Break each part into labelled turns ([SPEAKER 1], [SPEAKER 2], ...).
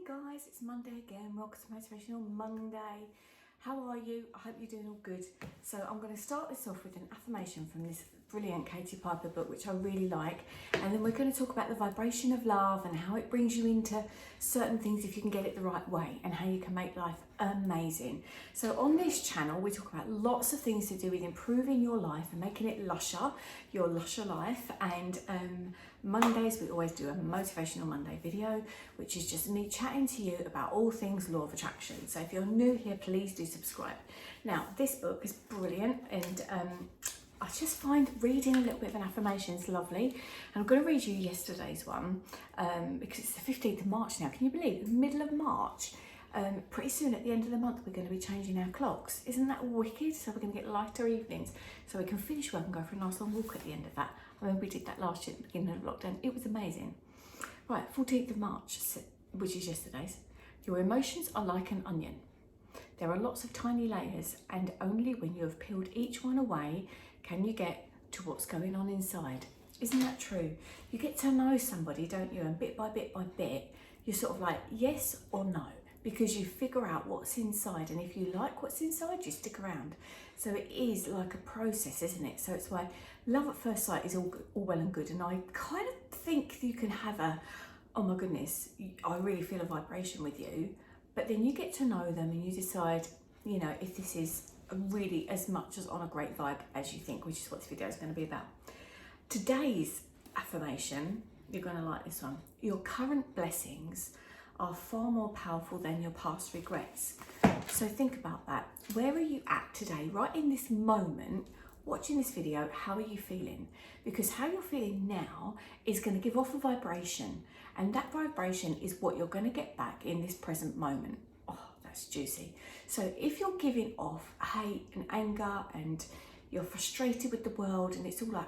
[SPEAKER 1] Guys, it's Monday again. Welcome to Motivational Monday. How are you? I hope you're doing all good. So I'm going to start this off with an affirmation from this brilliant Katie Piper book, which I really like, and then we're going to talk about the vibration of love and how it brings you into certain things if you can get it the right way, and how you can make life amazing. So on this channel we talk about lots of things to do with improving your life and making it lusher, your lusher life. And Mondays we always do a motivational Monday video, which is just me chatting to you about all things law of attraction. So if you're new here, please do subscribe. Now this book is brilliant, and I just find reading a little bit of an affirmation is lovely. And I'm going to read you yesterday's one because it's the 15th of March now. Can you believe it? Middle of March. Pretty soon at the end of the month we're going to be changing our clocks. Isn't that wicked? So we're going to get lighter evenings so we can finish work and go for a nice long walk at the end of that. I mean, we did that last year at the beginning of lockdown. It was amazing. Right, 14th of March, which is yesterday's. Your emotions are like an onion. There are lots of tiny layers, and only when you have peeled each one away can you get to what's going on inside. Isn't that true? You get to know somebody, don't you? And bit by bit, you're sort of like yes or no, because you figure out what's inside. And if you like what's inside, you stick around. So it is like a process, isn't it? So it's why love at first sight is all well and good. And I kind of think you can have a, oh my goodness, I really feel a vibration with you. But then you get to know them and you decide, you know, if this is really as much as on a great vibe as you think, which is what this video is going to be about. Today's affirmation, you're going to like this one. Your current blessings are far more powerful than your past regrets. So think about that. Where are you at today, right in this moment, watching this video? How are you feeling? Because how you're feeling now is going to give off a vibration, and that vibration is what you're going to get back in this present moment. Oh, that's juicy. So if you're giving off hate and anger and you're frustrated with the world and it's all like,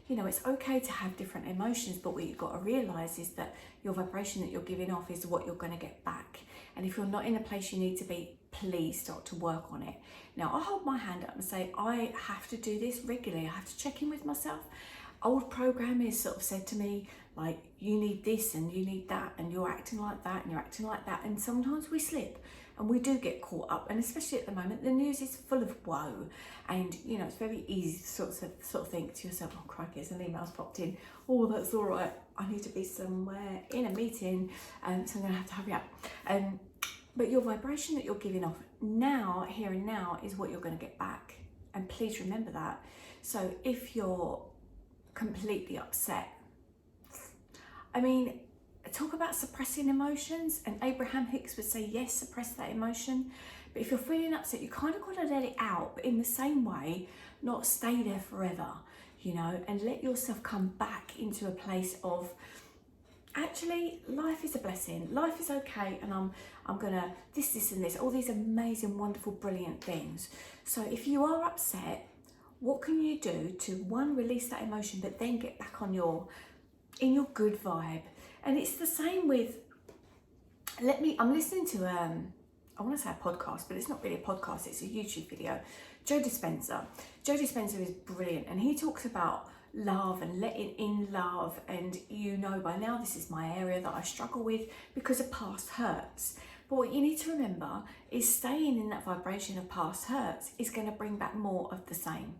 [SPEAKER 1] you know, it's okay to have different emotions, but what you've got to realize is that your vibration that you're giving off is what you're going to get back. And if you're not in a place you need to be, please start to work on it. Now, I hold my hand up and say, I have to do this regularly. I have to check in with myself. Old programmers sort of said to me, like, you need this and you need that, and you're acting like that and you're acting like that. And sometimes we slip and we do get caught up. And especially at the moment, the news is full of woe. And, you know, it's very easy to sort of think to yourself, oh, crikey, there's an email's popped in. Oh, that's all right. I need to be somewhere in a meeting, so I'm going to have to hurry up. But your vibration that you're giving off now, here and now, is what you're going to get back. And please remember that. So if you're completely upset, I mean, talk about suppressing emotions, and Abraham Hicks would say, yes, suppress that emotion. But if you're feeling upset, you kind of got to let it out, but in the same way, not stay there forever, you know, and let yourself come back into a place of, actually, life is a blessing. Life is okay, and I'm gonna this and this, all these amazing, wonderful, brilliant things. So if you are upset, what can you do to, one, release that emotion, but then get back on in your good vibe? And it's the same with, I'm listening to I want to say a podcast, but it's not really a podcast, it's a YouTube video. Joe Dispenza is brilliant, and he talks about love and letting in love. And you know by now, this is my area that I struggle with because of past hurts. But what you need to remember is staying in that vibration of past hurts is going to bring back more of the same.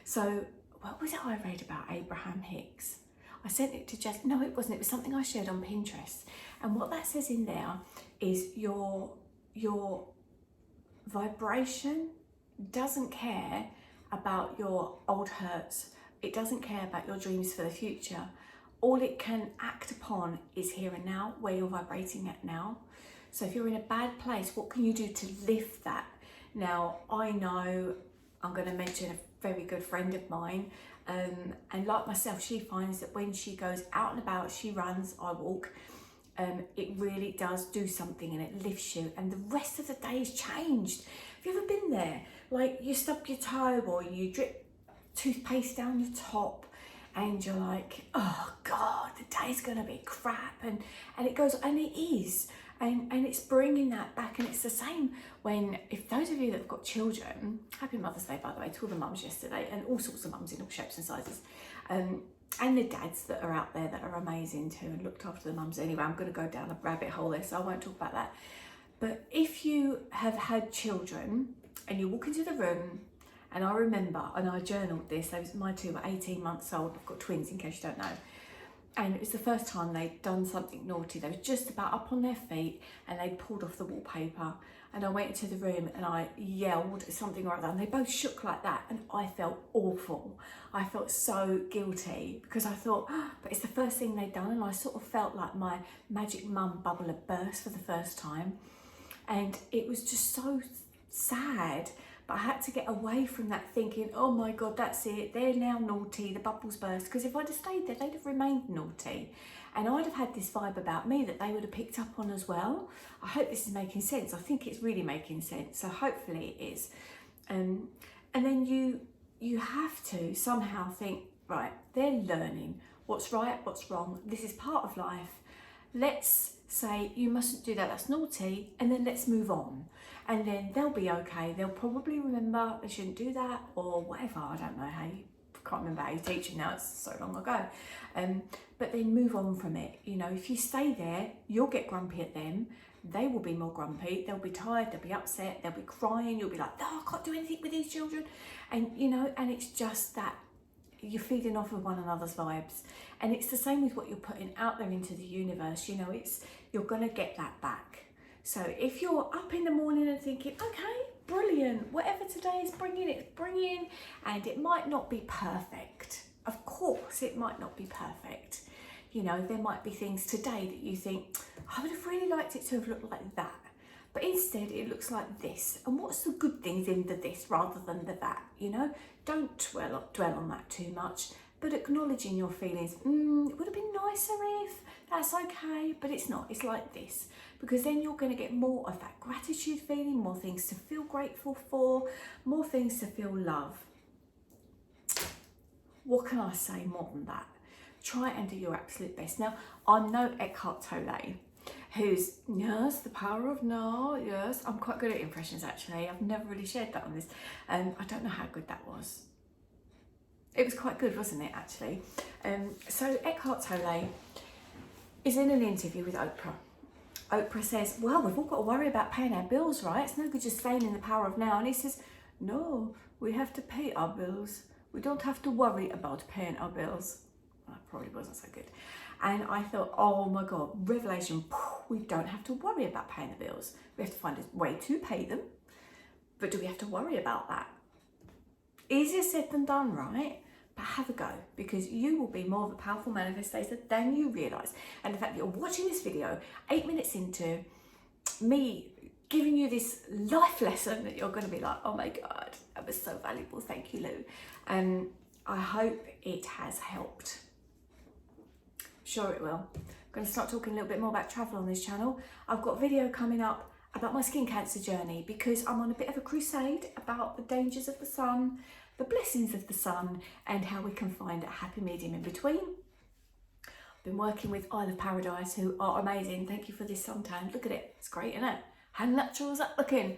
[SPEAKER 1] So what was it I read about Abraham Hicks? I sent it to Jess. No, it wasn't. It was something I shared on Pinterest. And what that says in there is your vibration doesn't care about your old hurts. It doesn't care about your dreams for the future. All it can act upon is here and now, where you're vibrating at now. So if you're in a bad place, what can you do to lift that? Now, I know I'm going to mention a very good friend of mine, and like myself, she finds that when she goes out and about, she runs, I walk, it really does do something, and it lifts you, and the rest of the day is changed. Have you ever been there? Like, you stub your toe or you drip toothpaste down your top, and you're like, oh God, the day's gonna be crap, and it goes, and it is. And it's bringing that back. And it's the same when, if those of you that have got children, happy Mother's Day, by the way, to all the mums yesterday, and all sorts of mums in all shapes and sizes. and the dads that are out there that are amazing too and looked after the mums. Anyway, I'm going to go down a rabbit hole there, so I won't talk about that. But if you have had children and you walk into the room, and I remember, and I journaled this, my two were 18 months old, I've got twins in case you don't know, and it was the first time they'd done something naughty. They were just about up on their feet and they pulled off the wallpaper, and I went into the room and I yelled something or other, and they both shook like that, and I felt awful. I felt so guilty because I thought, oh, but it's the first thing they'd done, and I sort of felt like my magic mum bubble had burst for the first time, and it was just so sad. But I had to get away from that thinking, oh my God, that's it, they're now naughty, the bubble's burst. Because if I'd have stayed there, they'd have remained naughty. And I'd have had this vibe about me that they would have picked up on as well. I hope this is making sense. I think it's really making sense. So hopefully it is. And then you have to somehow think, right, they're learning what's right, what's wrong. This is part of life. Let's say you mustn't do that, that's naughty, and then let's move on. And then they'll be okay. They'll probably remember they shouldn't do that or whatever. I don't know how you, can't remember how you teach it now, it's so long ago. But then move on from it. You know, if you stay there, you'll get grumpy at them. They will be more grumpy. They'll be tired, they'll be upset, they'll be crying. You'll be like, no, I can't do anything with these children. And, you know, and it's just that you're feeding off of one another's vibes. And it's the same with what you're putting out there into the universe. You know, you're going to get that back. So if you're up in the morning and thinking, okay, brilliant, whatever today is bringing, it's bringing, and it might not be perfect. Of course, it might not be perfect. You know, there might be things today that you think, I would have really liked it to have looked like that. But instead it looks like this. And what's the good things in the this rather than the that, you know? Don't dwell on that too much, but acknowledging your feelings. It would have been nicer if, that's okay, but it's not, it's like this. Because then you're going to get more of that gratitude feeling, more things to feel grateful for, more things to feel love. What can I say more than that? Try and do your absolute best. Now, I'm no Ekhart Tolle, who's, yes, the power of no, yes. I'm quite good at impressions, actually. I've never really shared that on this. I don't know how good that was. It was quite good, wasn't it, actually? So Ekhart Tolle is in an interview with Oprah. Oprah says, well, we've all got to worry about paying our bills, right? It's no good just staying in the power of now. And he says, no, we have to pay our bills. We don't have to worry about paying our bills. Well, that probably wasn't so good. And I thought, oh my God, revelation, we don't have to worry about paying the bills. We have to find a way to pay them. But do we have to worry about that? Easier said than done, right? But have a go, because you will be more of a powerful manifestor than you realise. And the fact that you're watching this video 8 minutes into me giving you this life lesson, that you're going to be like, oh my God, that was so valuable. Thank you, Lou. I hope it has helped. Sure it will. I'm going to start talking a little bit more about travel on this channel. I've got a video coming up about my skin cancer journey, because I'm on a bit of a crusade about the dangers of the sun, the blessings of the sun, and how we can find a happy medium in between. I've been working with Isle of Paradise, who are amazing. Thank you for this suntan. Look at it. It's great, isn't it? How natural is that looking?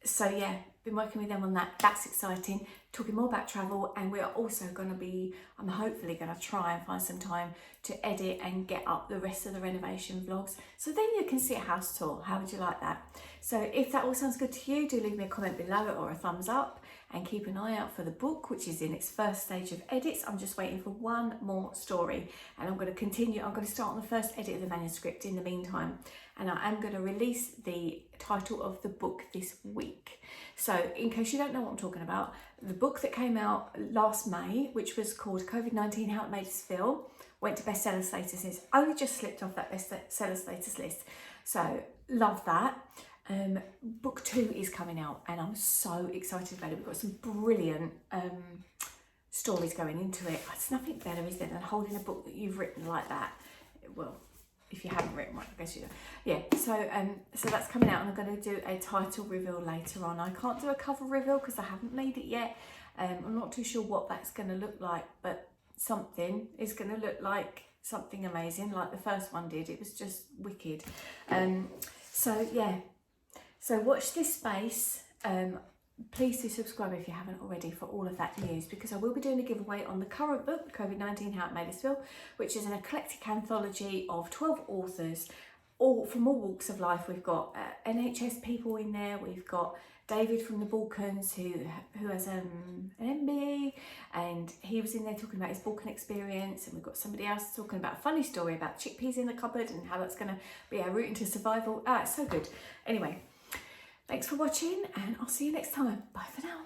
[SPEAKER 1] So yeah, been working with them on that. That's exciting. Talking more about travel, and we are also going to be, I'm hopefully going to try and find some time to edit and get up the rest of the renovation vlogs, so then you can see a house tour. How would you like that? So if that all sounds good to you, do leave me a comment below or a thumbs up, and keep an eye out for the book, which is in its first stage of edits. I'm just waiting for one more story, and I'm going to continue. I'm going to start on the first edit of the manuscript in the meantime, and I am going to release the title of the book this week. So in case you don't know what I'm talking about, the book that came out last May, which was called COVID-19, How It Made Us Feel, went to bestseller status. It's only just slipped off that bestseller status list. So love that. Book 2 is coming out, and I'm so excited about it. We've got some brilliant stories going into it. It's nothing better, is there, than holding a book that you've written like that. Well, if you haven't written one, I guess you do. Yeah, so that's coming out, and I'm going to do a title reveal later on. I can't do a cover reveal because I haven't made it yet. I'm not too sure what that's going to look like, but something is going to look like something amazing, like the first one did. It was just wicked. So yeah, so watch this space. please do subscribe if you haven't already for all of that news, because I will be doing a giveaway on the current book, COVID-19 How It Made Us Feel, which is an eclectic anthology of 12 authors, all from all walks of life. We've got NHS people in there, we've got David from the Balkans who has an MBE, and he was in there talking about his Balkan experience, and we've got somebody else talking about a funny story about chickpeas in the cupboard and how that's going to be our route into survival. It's so good. Anyway, thanks for watching, and I'll see you next time. Bye for now.